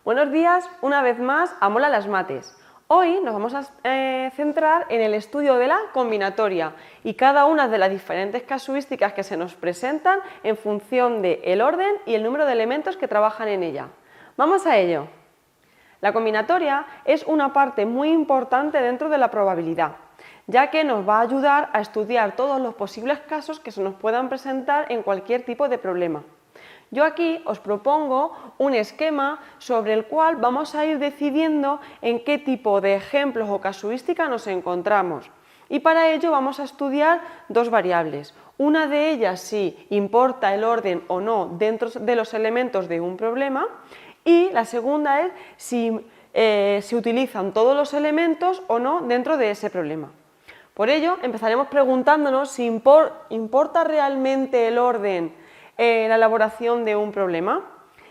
Buenos días, una vez más a Mola las Mates. Hoy nos vamos a centrar en el estudio de la combinatoria y cada una de las diferentes casuísticas que se nos presentan en función del orden y el número de elementos que trabajan en ella. Vamos a ello. La combinatoria es una parte muy importante dentro de la probabilidad, ya que nos va a ayudar a estudiar todos los posibles casos que se nos puedan presentar en cualquier tipo de problema. Yo aquí os propongo un esquema sobre el cual vamos a ir decidiendo en qué tipo de ejemplos o casuística nos encontramos. Y para ello vamos a estudiar dos variables. Una de ellas si importa el orden o no dentro de los elementos de un problema y la segunda es si se utilizan todos los elementos o no dentro de ese problema. Por ello empezaremos preguntándonos si importa realmente el orden la elaboración de un problema.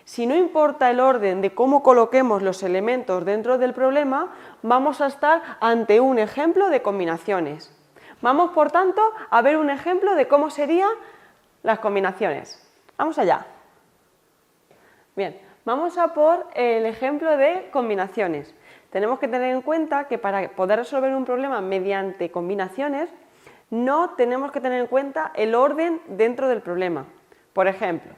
Si no importa el orden de cómo coloquemos los elementos dentro del problema, vamos a estar ante un ejemplo de combinaciones. Vamos, por tanto, a ver un ejemplo de cómo serían las combinaciones. Vamos allá. Bien, vamos a por el ejemplo de combinaciones. Tenemos que tener en cuenta que para poder resolver un problema mediante combinaciones, no tenemos que tener en cuenta el orden dentro del problema. Por ejemplo,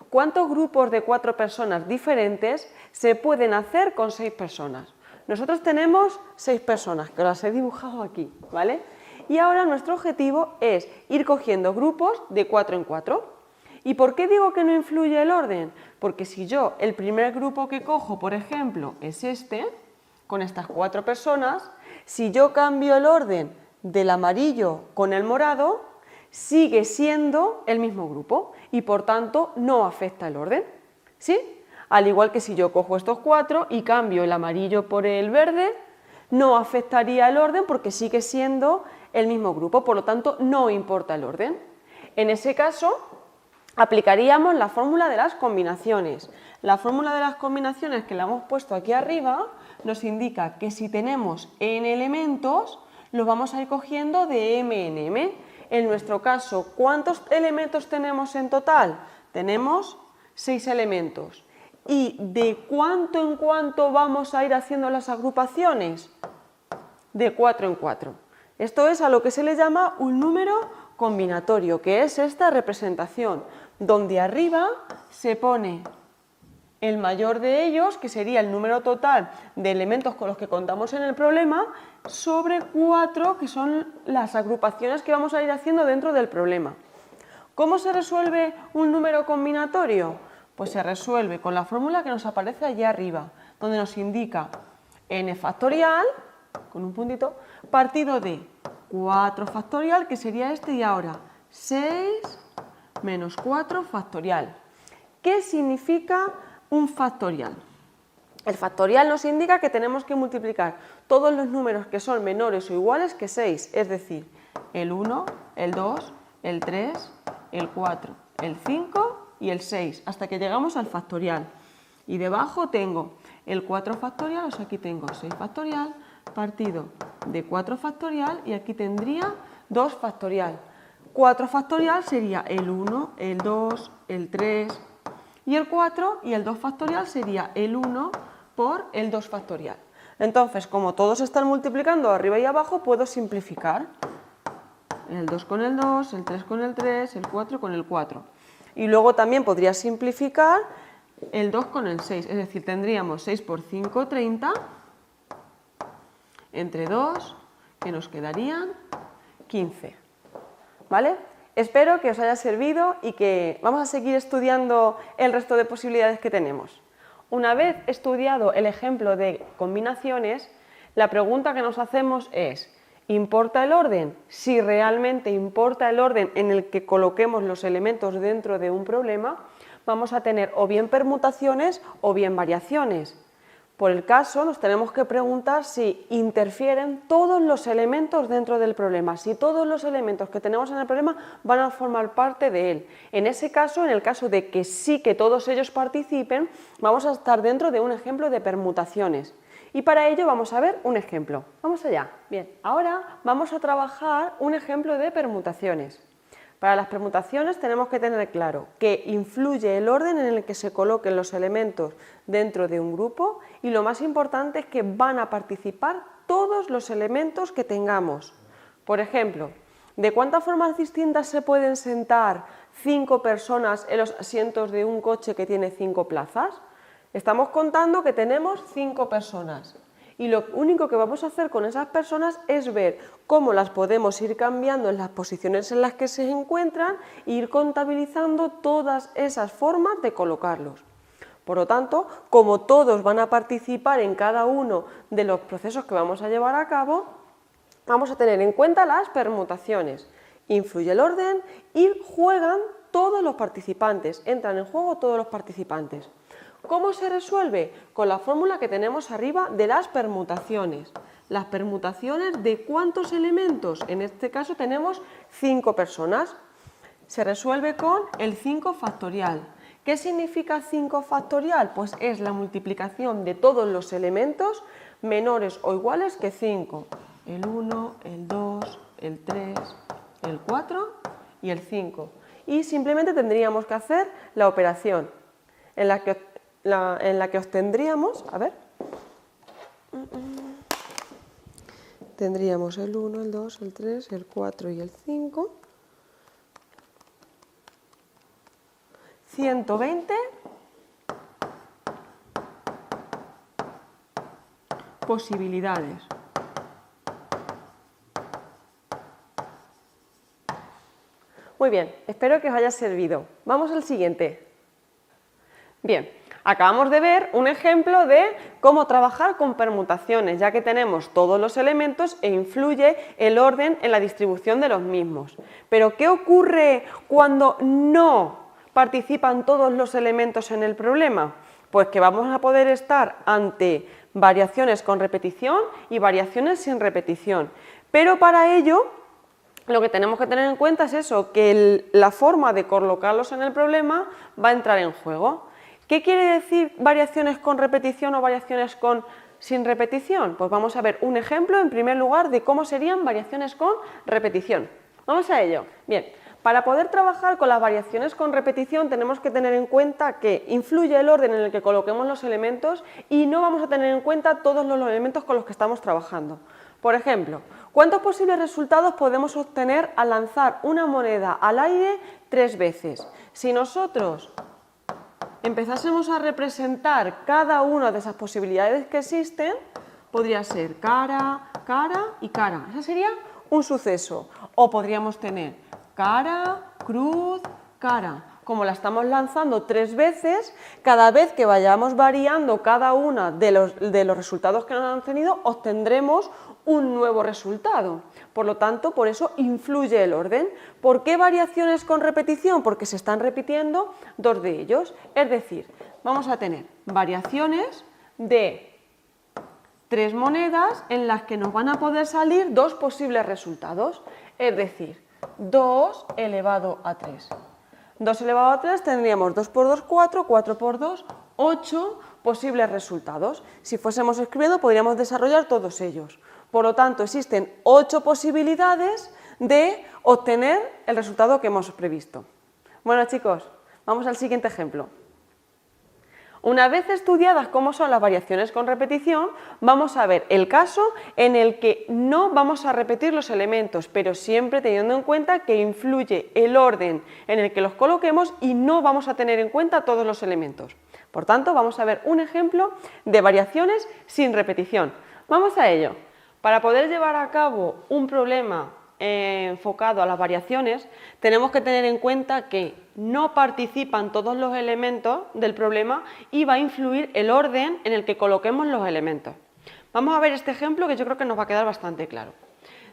¿cuántos grupos de 4 personas diferentes se pueden hacer con 6 personas? Nosotros tenemos 6 personas, que las he dibujado aquí, ¿vale? Y ahora nuestro objetivo es ir cogiendo grupos de 4 en 4. ¿Y por qué digo que no influye el orden? Porque si yo, el primer grupo que cojo, por ejemplo, es este, con estas 4 personas, si yo cambio el orden del amarillo con el morado, sigue siendo el mismo grupo y por tanto no afecta el orden, ¿sí? Al igual que si yo cojo estos 4 y cambio el amarillo por el verde, no afectaría el orden porque sigue siendo el mismo grupo, por lo tanto no importa el orden. En ese caso aplicaríamos la fórmula de las combinaciones. La fórmula de las combinaciones que la hemos puesto aquí arriba nos indica que si tenemos n elementos los vamos a ir cogiendo de m en m. En nuestro caso, ¿cuántos elementos tenemos en total? Tenemos 6 elementos. ¿Y de cuánto en cuánto vamos a ir haciendo las agrupaciones? De 4 en 4. Esto es a lo que se le llama un número combinatorio, que es esta representación, donde arriba se pone el mayor de ellos, que sería el número total de elementos con los que contamos en el problema, sobre 4, que son las agrupaciones que vamos a ir haciendo dentro del problema. ¿Cómo se resuelve un número combinatorio? Pues se resuelve con la fórmula que nos aparece allí arriba, donde nos indica n factorial, con un puntito, partido de 4 factorial, que sería este, y ahora 6 menos 4 factorial. ¿Qué significa un factorial? El factorial nos indica que tenemos que multiplicar todos los números que son menores o iguales que 6, es decir, el 1, el 2, el 3, el 4, el 5 y el 6, hasta que llegamos al factorial. Y debajo tengo el 4 factorial, o sea, aquí tengo 6 factorial, partido de 4 factorial, y aquí tendría 2 factorial. 4 factorial sería el 1, el 2, el 3 y el 4, y el 2 factorial sería el 1 por el 2 factorial. Entonces, como todos están multiplicando arriba y abajo, puedo simplificar. El 2 con el 2, el 3 con el 3, el 4 con el 4. Y luego también podría simplificar el 2 con el 6, es decir, tendríamos 6 por 5, 30, entre 2, que nos quedarían 15. ¿Vale? Espero que os haya servido y que vamos a seguir estudiando el resto de posibilidades que tenemos. Una vez estudiado el ejemplo de combinaciones, la pregunta que nos hacemos es: ¿importa el orden? Si realmente importa el orden en el que coloquemos los elementos dentro de un problema, vamos a tener o bien permutaciones o bien variaciones. Por el caso, nos tenemos que preguntar si interfieren todos los elementos dentro del problema, si todos los elementos que tenemos en el problema van a formar parte de él. En ese caso, en el caso de que sí que todos ellos participen, vamos a estar dentro de un ejemplo de permutaciones. Y para ello vamos a ver un ejemplo. Vamos allá. Bien, ahora vamos a trabajar un ejemplo de permutaciones. Para las permutaciones tenemos que tener claro que influye el orden en el que se coloquen los elementos dentro de un grupo y lo más importante es que van a participar todos los elementos que tengamos. Por ejemplo, ¿de cuántas formas distintas se pueden sentar 5 personas en los asientos de un coche que tiene 5 plazas? Estamos contando que tenemos 5 personas. Y lo único que vamos a hacer con esas personas es ver cómo las podemos ir cambiando en las posiciones en las que se encuentran e ir contabilizando todas esas formas de colocarlos. Por lo tanto, como todos van a participar en cada uno de los procesos que vamos a llevar a cabo, vamos a tener en cuenta las permutaciones. Influye el orden y juegan todos los participantes, entran en juego todos los participantes. ¿Cómo se resuelve? Con la fórmula que tenemos arriba de las permutaciones. Las permutaciones de ¿cuántos elementos? En este caso tenemos 5 personas. Se resuelve con el 5 factorial. ¿Qué significa 5 factorial? Pues es la multiplicación de todos los elementos menores o iguales que 5. El 1, el 2, el 3, el 4 y el 5. Y simplemente tendríamos que hacer la operación en la que obtendríamos, tendríamos el 1, el 2, el 3, el 4 y el 5, 120 posibilidades. Muy bien, espero que os haya servido. Vamos al siguiente. Bien. Acabamos de ver un ejemplo de cómo trabajar con permutaciones, ya que tenemos todos los elementos e influye el orden en la distribución de los mismos. Pero ¿qué ocurre cuando no participan todos los elementos en el problema? Pues que vamos a poder estar ante variaciones con repetición y variaciones sin repetición. Pero para ello, lo que tenemos que tener en cuenta es eso, que la forma de colocarlos en el problema va a entrar en juego. ¿Qué quiere decir variaciones con repetición o variaciones sin repetición? Pues vamos a ver un ejemplo en primer lugar de cómo serían variaciones con repetición. Vamos a ello. Bien, para poder trabajar con las variaciones con repetición tenemos que tener en cuenta que influye el orden en el que coloquemos los elementos y no vamos a tener en cuenta todos los elementos con los que estamos trabajando. Por ejemplo, ¿cuántos posibles resultados podemos obtener al lanzar una moneda al aire 3 veces? Si nosotros empezásemos a representar cada una de esas posibilidades que existen, podría ser cara, cara y cara. Ese sería un suceso. O podríamos tener cara, cruz, cara. Como la estamos lanzando 3 veces, cada vez que vayamos variando cada una de los resultados que nos han tenido, obtendremos un nuevo resultado. Por lo tanto, por eso influye el orden. ¿Por qué variaciones con repetición? Porque se están repitiendo 2 de ellos. Es decir, vamos a tener variaciones de 3 monedas en las que nos van a poder salir 2 posibles resultados. Es decir, 2 elevado a 3. 2 elevado a 3 tendríamos 2 por 2, 4, 4 por 2, 8 posibles resultados. Si fuésemos escribiendo podríamos desarrollar todos ellos. Por lo tanto, existen 8 posibilidades de obtener el resultado que hemos previsto. Bueno, chicos, vamos al siguiente ejemplo. Una vez estudiadas cómo son las variaciones con repetición, vamos a ver el caso en el que no vamos a repetir los elementos, pero siempre teniendo en cuenta que influye el orden en el que los coloquemos y no vamos a tener en cuenta todos los elementos. Por tanto, vamos a ver un ejemplo de variaciones sin repetición. Vamos a ello. Para poder llevar a cabo un problema enfocado a las variaciones, tenemos que tener en cuenta que no participan todos los elementos del problema y va a influir el orden en el que coloquemos los elementos. Vamos a ver este ejemplo que yo creo que nos va a quedar bastante claro.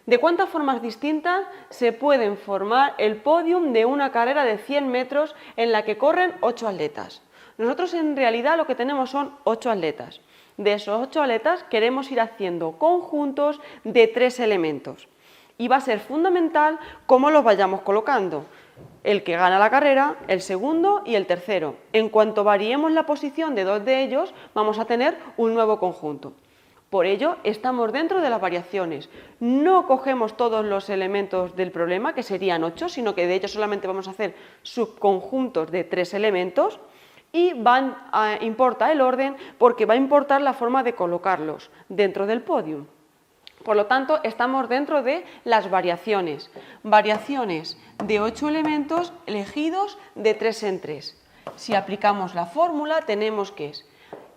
¿De cuántas formas distintas se pueden formar el podium de una carrera de 100 metros en la que corren 8 atletas? Nosotros en realidad lo que tenemos son 8 atletas. De esos 8 atletas queremos ir haciendo conjuntos de 3 elementos. Y va a ser fundamental cómo los vayamos colocando. El que gana la carrera, el segundo y el tercero. En cuanto variemos la posición de 2 de ellos, vamos a tener un nuevo conjunto. Por ello, estamos dentro de las variaciones. No cogemos todos los elementos del problema, que serían 8, sino que de hecho solamente vamos a hacer subconjuntos de 3 elementos y importa el orden porque va a importar la forma de colocarlos dentro del podium. Por lo tanto, estamos dentro de las variaciones. Variaciones de 8 elementos elegidos de 3 en 3. Si aplicamos la fórmula, tenemos que es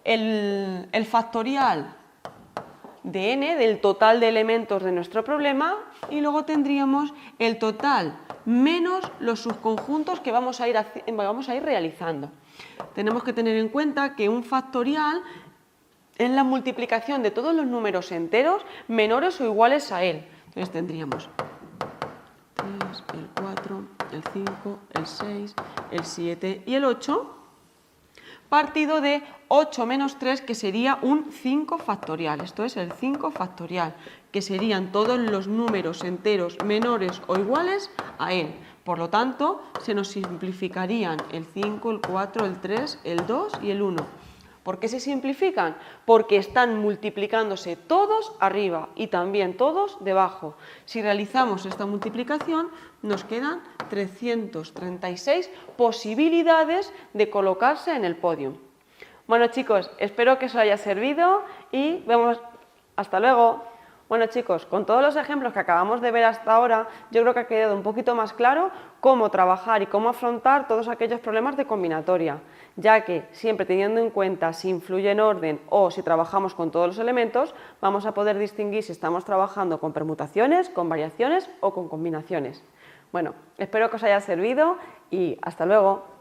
el factorial de n, del total de elementos de nuestro problema, y luego tendríamos el total menos los subconjuntos que vamos a ir realizando. Tenemos que tener en cuenta que un factorial es la multiplicación de todos los números enteros menores o iguales a él. Entonces tendríamos 3, el 4, el 5, el 6, el 7 y el 8, partido de 8 menos 3, que sería un 5 factorial. Esto es el 5 factorial, que serían todos los números enteros menores o iguales a n. Por lo tanto, se nos simplificarían el 5, el 4, el 3, el 2 y el 1. ¿Por qué se simplifican? Porque están multiplicándose todos arriba y también todos debajo. Si realizamos esta multiplicación, nos quedan 336 posibilidades de colocarse en el podium. Bueno, chicos, espero que os haya servido y vemos. Hasta luego. Bueno, chicos, con todos los ejemplos que acabamos de ver hasta ahora, yo creo que ha quedado un poquito más claro cómo trabajar y cómo afrontar todos aquellos problemas de combinatoria, ya que siempre teniendo en cuenta si influye en orden o si trabajamos con todos los elementos, vamos a poder distinguir si estamos trabajando con permutaciones, con variaciones o con combinaciones. Bueno, espero que os haya servido y hasta luego.